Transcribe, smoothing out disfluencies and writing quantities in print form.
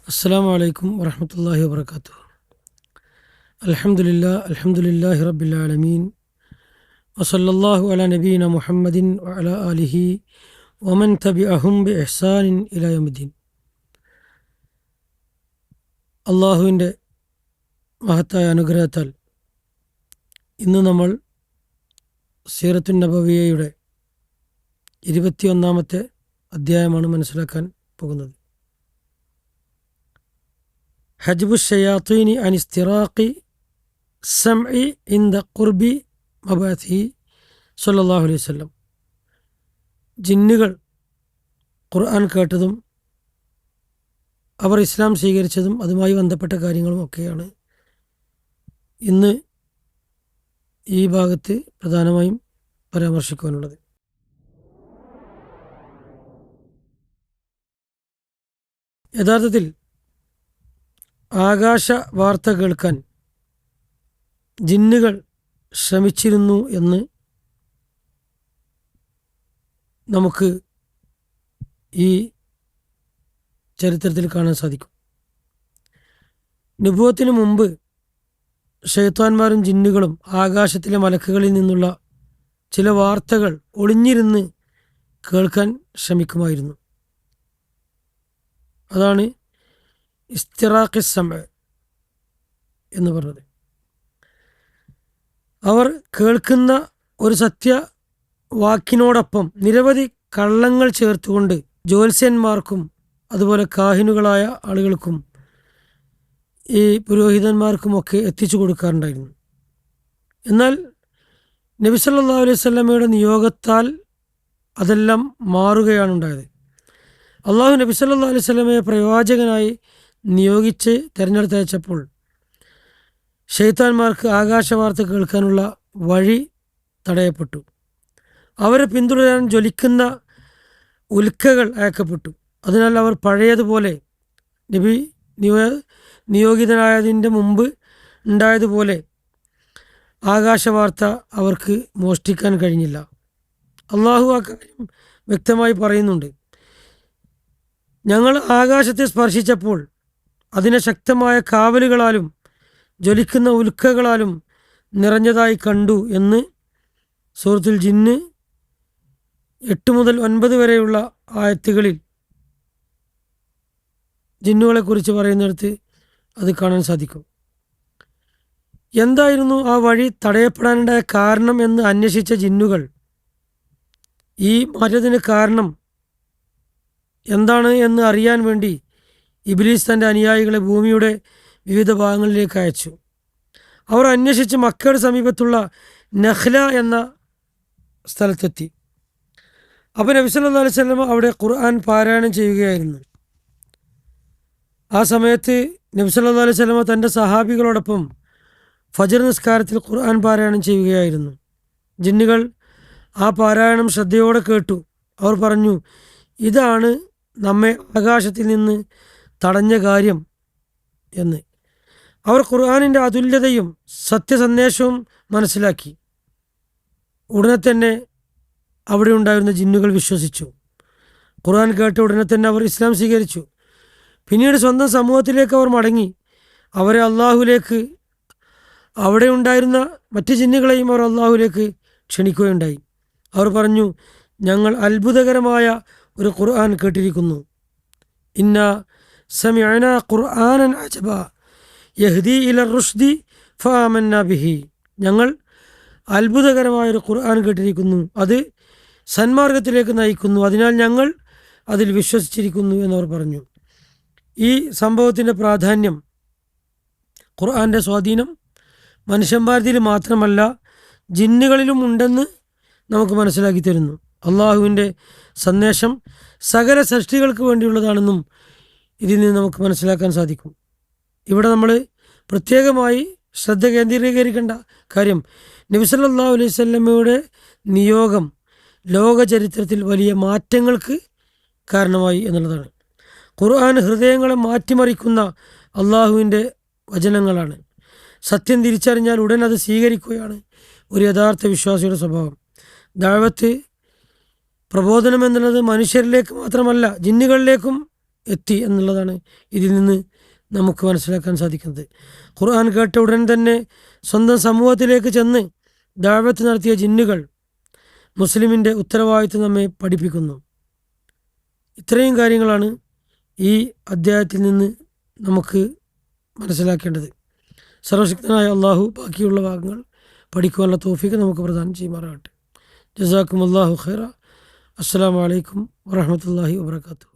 അസ്സലാമു അലൈക്കും വറഹ്മത്തുള്ളാഹി വബറകാതുഹു. അൽഹംദുലില്ലാഹി റബ്ബിൽ ആലമീൻ വസല്ലല്ലാഹു അലാ നബീന മുഹമ്മദിൻ വഅലാ ആലിഹി വമൻ തബിഅഹും ബിഇഹ്സാനിൻ ഇലാ യൗമിദ്ദീൻ. അള്ളാഹുവിൻ്റെ മഹത്തായ അനുഗ്രഹത്താൽ ഇന്ന് നമ്മൾ സീറത്തുൻ നബവിയ്യയുടെ 21-ാമത്തെ അധ്യായമാണ് മനസ്സിലാക്കാൻ പോകുന്നത്. ഹജ്ബു ഷയാത്തീനി അൻ ഇസ്തിറാഖി സമഇ ഇൻദ ഖുർബി മബഅഥി സ്വല്ലല്ലാഹു അലൈഹി വസല്ലം. ജിന്നുകൾ ഖുർആൻ കേട്ടതും അവർ ഇസ്ലാം സ്വീകരിച്ചതും അതുമായി ബന്ധപ്പെട്ട കാര്യങ്ങളും ഒക്കെയാണ് ഇന്ന് ഈ ഭാഗത്ത് പ്രധാനമായും പരാമർശിക്കുവാനുള്ളത്. യഥാർത്ഥത്തിൽ ആകാശ വാർത്ത കേൾക്കാൻ ജിന്നുകൾ ശ്രമിച്ചിരുന്നു എന്ന് നമുക്ക് ഈ ചരിത്രത്തിൽ കാണാൻ സാധിക്കും. നുബുവത്തിന് മുമ്പ് ശൈത്താന്മാരും ജിന്നുകളും ആകാശത്തിലെ മലക്കുകളിൽ നിന്നുള്ള ചില വാർത്തകൾ ഒളിഞ്ഞിരുന്ന് കേൾക്കാൻ ശ്രമിക്കുമായിരുന്നു. അതാണ് ഇസ്തിറാഖി സമഅ എന്ന് പറഞ്ഞത്. അവർ കേൾക്കുന്ന ഒരു സത്യവാക്കിനോടൊപ്പം നിരവധി കള്ളങ്ങൾ ചേർത്തുകൊണ്ട് ജ്യോത്സ്യന്മാർക്കും അതുപോലെ കാഹിനുകളായ ആളുകൾക്കും ഈ പുരോഹിതന്മാർക്കുമൊക്കെ എത്തിച്ചു കൊടുക്കാറുണ്ടായിരുന്നു. എന്നാൽ നബി സല്ലല്ലാഹു അലൈഹി വസല്ലമയുടെ നിയോഗത്താൽ അതെല്ലാം മാറുകയാണ് ഉണ്ടായത്. അള്ളാഹു നബി സല്ലല്ലാഹു അലൈഹി വസല്ലമയെ പ്രവാചകനായി നിയോഗിച്ച് തിരഞ്ഞെടുത്തയച്ചപ്പോൾ ശൈത്താന്മാർക്ക് ആകാശവാർത്ത കേൾക്കാനുള്ള വഴി തടയപ്പെട്ടു. അവരെ പിന്തുടരാൻ ജ്വലിക്കുന്ന ഉൽക്കകൾ അയക്കപ്പെട്ടു. അതിനാൽ അവർ പഴയതുപോലെ നബി നിയോഗിതനായതിൻ്റെ മുമ്പ് ഉണ്ടായതുപോലെ ആകാശവാർത്ത അവർക്ക് മോഷ്ടിക്കാൻ കഴിഞ്ഞില്ല. അള്ളാഹു ആ കാര്യം വ്യക്തമായി പറയുന്നുണ്ട്. ഞങ്ങൾ ആകാശത്തെ സ്പർശിച്ചപ്പോൾ അതിനെ ശക്തമായ കാവലുകളാലും ജ്വലിക്കുന്ന ഉൽക്കകളാലും നിറഞ്ഞതായി കണ്ടു എന്ന് സൂറത്തുൽ ജിന്ന് 8 മുതൽ 9 വരെയുള്ള ആയത്തുകളിൽ ജിന്നുകളെക്കുറിച്ച് പറയുന്നിടത്ത് അത് കാണാൻ സാധിക്കും. എന്തായിരുന്നു ആ വഴി തടയപ്പെടാനുണ്ടായ കാരണം എന്ന് അന്വേഷിച്ച ജിന്നുകൾ ഈ മാറ്റത്തിന് കാരണം എന്താണ് എന്ന് അറിയാൻ വേണ്ടി ഇബ്ലീസ് തൻ്റെ അനുയായികളെ ഭൂമിയുടെ വിവിധ ഭാഗങ്ങളിലേക്ക് അയച്ചു. അവർ അന്വേഷിച്ച് മക്കയുടെ സമീപത്തുള്ള നഖ്ല എന്ന സ്ഥലത്തെത്തി. അപ്പോൾ നബി സല്ലല്ലാഹു അലൈഹി വസല്ലം അവിടെ ഖുർആൻ പാരായണം ചെയ്യുകയായിരുന്നു. ആ സമയത്ത് നബി സല്ലല്ലാഹു അലൈഹി വസല്ലം തൻ്റെ സഹാബികളോടൊപ്പം ഫജ്ർ നിസ്കാരത്തിൽ ഖുർആൻ പാരായണം ചെയ്യുകയായിരുന്നു. ജിന്നുകൾ ആ പാരായണം ശ്രദ്ധയോടെ കേട്ടു. അവർ പറഞ്ഞു, ഇതാണ് നമ്മെ ആകാശത്തിൽ നിന്ന് തടഞ്ഞ കാര്യം എന്ന്. അവർ ഖുർആനിൻ്റെ അതുല്യതയും സത്യസന്ദേശവും മനസ്സിലാക്കി. ഉടനെ തന്നെ അവിടെ ഉണ്ടായിരുന്ന ജിന്നുകൾ വിശ്വസിച്ചു. ഖുർആൻ കേട്ട ഉടനെ തന്നെ അവർ ഇസ്ലാം സ്വീകരിച്ചു. പിന്നീട് സ്വന്തം സമൂഹത്തിലേക്ക് അവർ മടങ്ങി. അവരെ അള്ളാഹുലേക്ക്, അവിടെ ഉണ്ടായിരുന്ന മറ്റ് ജിന്നുകളെയും അവർ അള്ളാഹുലേക്ക് ക്ഷണിക്കുകയുണ്ടായി. അവർ പറഞ്ഞു, ഞങ്ങൾ അത്ഭുതകരമായ ഒരു ഖുർആൻ കേട്ടിരിക്കുന്നു. ഇന്ന സമിഅനാ ഖുർആനൻ അജബ യഹ്ദി ഇലർ റുഷ്ദി ഫആമന്നാ ബിഹി. ഞങ്ങൾ അത്ഭുതകരമായൊരു ഖുർആൻ കേട്ടിരിക്കുന്നു, അത് സന്മാർഗത്തിലേക്ക് നയിക്കുന്നു, അതിനാൽ ഞങ്ങൾ അതിൽ വിശ്വസിച്ചിരിക്കുന്നു എന്നവർ പറഞ്ഞു. ഈ സംഭവത്തിൻ്റെ പ്രാധാന്യം, ഖുർആൻ്റെ സ്വാധീനം മനുഷ്യന്മാരിൽ മാത്രമല്ല ജിന്നുകളിലും ഉണ്ടെന്ന് നമുക്ക് മനസ്സിലാക്കി തരുന്നു. അള്ളാഹുവിൻ്റെ സന്ദേശം സകല സൃഷ്ടികൾക്ക് വേണ്ടിയുള്ളതാണെന്നും ഇതിൽ നിന്ന് നമുക്ക് മനസ്സിലാക്കാൻ സാധിക്കും. ഇവിടെ നമ്മൾ പ്രത്യേകമായി ശ്രദ്ധ കേന്ദ്രീകരിക്കേണ്ട കാര്യം, നബി സല്ലല്ലാഹു അലൈഹി വസല്ലമയുടെ നിയോഗം ലോക ചരിത്രത്തിൽ വലിയ മാറ്റങ്ങൾക്ക് കാരണമായി എന്നുള്ളതാണ്. ഖുർആൻ ഹൃദയങ്ങളെ മാറ്റിമറിക്കുന്ന അള്ളാഹുവിൻ്റെ വചനങ്ങളാണ്. സത്യം തിരിച്ചറിഞ്ഞാൽ ഉടൻ അത് സ്വീകരിക്കുകയാണ് ഒരു യഥാർത്ഥ വിശ്വാസിയുടെ സ്വഭാവം. ദഅവത്ത്, പ്രബോധനം എന്നുള്ളത് മനുഷ്യരിലേക്ക് മാത്രമല്ല ജിന്നുകളിലേക്കും എത്തി എന്നുള്ളതാണ് ഇതിൽ നിന്ന് നമുക്ക് മനസ്സിലാക്കാൻ സാധിക്കുന്നത്. ഖുർആൻ കേട്ട ഉടൻ തന്നെ സ്വന്തം സമൂഹത്തിലേക്ക് ചെന്ന് ദഅവത്ത് നടത്തിയ ജിന്നുകൾ മുസ്ലിമിൻ്റെ ഉത്തരവാദിത്വം നമ്മെ പഠിപ്പിക്കുന്നു. ഇത്രയും കാര്യങ്ങളാണ് ഈ അദ്ധ്യായത്തിൽ നിന്ന് നമുക്ക് മനസ്സിലാക്കേണ്ടത്. സർവശക്തനായ അള്ളാഹു ബാക്കിയുള്ള ഭാഗങ്ങൾ പഠിക്കുവാനുള്ള തൗഫീഖ് നമുക്ക് പ്രദാനം ചെയ്യുമാറാകട്ടെ. ജസാക്കുമുല്ലാഹു ഖൈറ. അസ്സലാമു അലൈക്കും വറഹ്മത്തുള്ളാഹി വബറകാതുഹു.